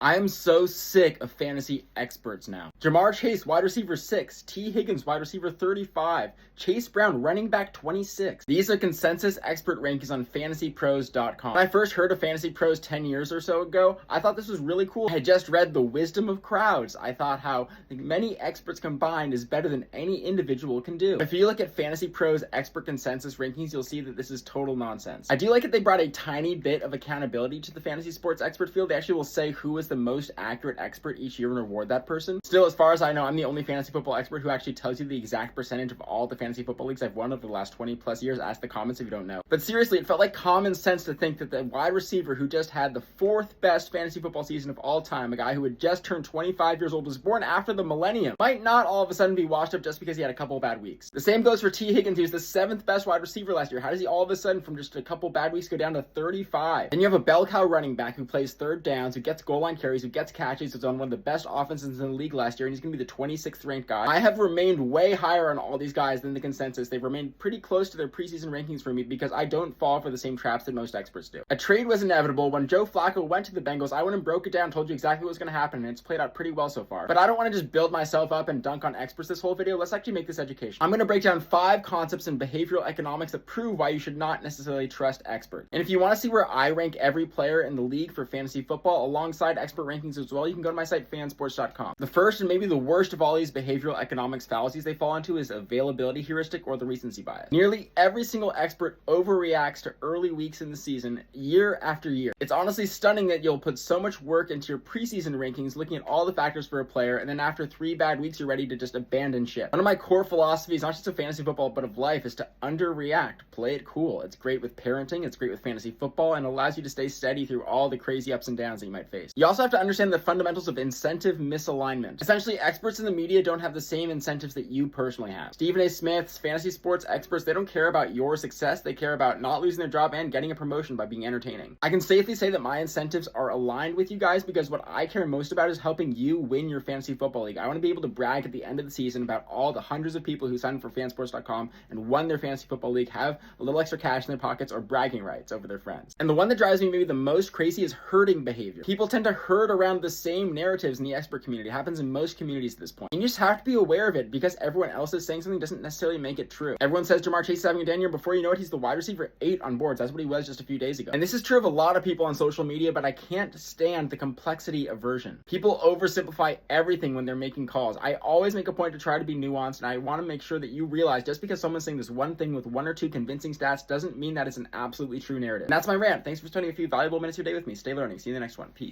I am so sick of fantasy experts now. Jamarrchase, wide receiver 6. Teehiggins, wide receiver 35. Chase Brown, running back 26. These are consensus expert rankings on fantasypros.com. When I first heard of Fantasy Pros 10 years or so ago, I thought this was really cool. I had just read The Wisdom of Crowds. I thought how many experts combined is better than any individual can do. If you look at Fantasy Pros expert consensus rankings, you'll see that this is total nonsense. I do like that they brought a tiny bit of accountability to the fantasy sports expert field. They actually will say who is the most accurate expert each year and reward that person. Still, as far as I know, I'm the only fantasy football expert who actually tells you the exact percentage of all the fantasy football leagues I've won over the last 20 plus years. Ask the comments if you don't know. But seriously, it felt like common sense to think that the wide receiver who just had the 4th best fantasy football season of all time, a guy who had just turned 25 years old, was born after the millennium, might not all of a sudden be washed up just because he had a couple of bad weeks. The same goes for Teehiggins, who's the 7th best wide receiver last year. How does he all of a sudden from just a couple bad weeks go down to 35? Then you have a bell cow running back who plays third downs, who gets goal line carries, who gets catches, who's on one of the best offenses in the league last year, and he's going to be the 26th ranked guy. I have remained way higher on all these guys than the consensus. They've remained pretty close to their preseason rankings for me because I don't fall for the same traps that most experts do. A trade was inevitable. When Joe Flacco went to the Bengals, I went and broke it down, told you exactly what was going to happen, and it's played out pretty well so far. But I don't want to just build myself up and dunk on experts this whole video. Let's actually make this education. I'm going to break down 5 concepts in behavioral economics that prove why you should not necessarily trust experts. And if you want to see where I rank every player in the league for fantasy football alongside expert rankings as well, you can go to my site fansports.com. The first and maybe the worst of all these behavioral economics fallacies they fall into is availability heuristic or the recency bias. Nearly every single expert overreacts to early weeks in the season year after year. It's honestly stunning that you'll put so much work into your preseason rankings looking at all the factors for a player, and then after 3 bad weeks you're ready to just abandon ship. One of my core philosophies, not just of fantasy football but of life, is to underreact. Play it cool. It's great with parenting, it's great with fantasy football, and allows you to stay steady through all the crazy ups and downs that you might face. You also have to understand the fundamentals of incentive misalignment. Essentially, experts in the media don't have the same incentives that you personally have. Stephen A. Smith's fantasy sports experts, they don't care about your success, they care about not losing their job and getting a promotion by being entertaining. I can safely say that my incentives are aligned with you guys because what I care most about is helping you win your fantasy football league. I want to be able to brag at the end of the season about all the hundreds of people who signed up for fansports.com and won their fantasy football league, have a little extra cash in their pockets, or bragging rights over their friends. And the one that drives me maybe the most crazy is herding behavior. People tend to herd around the same narratives in the expert community. It happens in most communities at this point. And you just have to be aware of it because everyone else is saying something doesn't necessarily make it true. Everyone says Jamarrchase is having a down year. Before you know it, he's the wide receiver 8 on boards. That's what he was just a few days ago. And this is true of a lot of people on social media, but I can't stand the complexity aversion. People oversimplify everything when they're making calls. I always make a point to try to be nuanced, and I want to make sure that you realize just because someone's saying this one thing with 1 or 2 convincing stats doesn't mean that it's an absolutely true narrative. And that's my rant. Thanks for spending a few valuable minutes of your day with me. Stay learning. See you in the next one. Peace.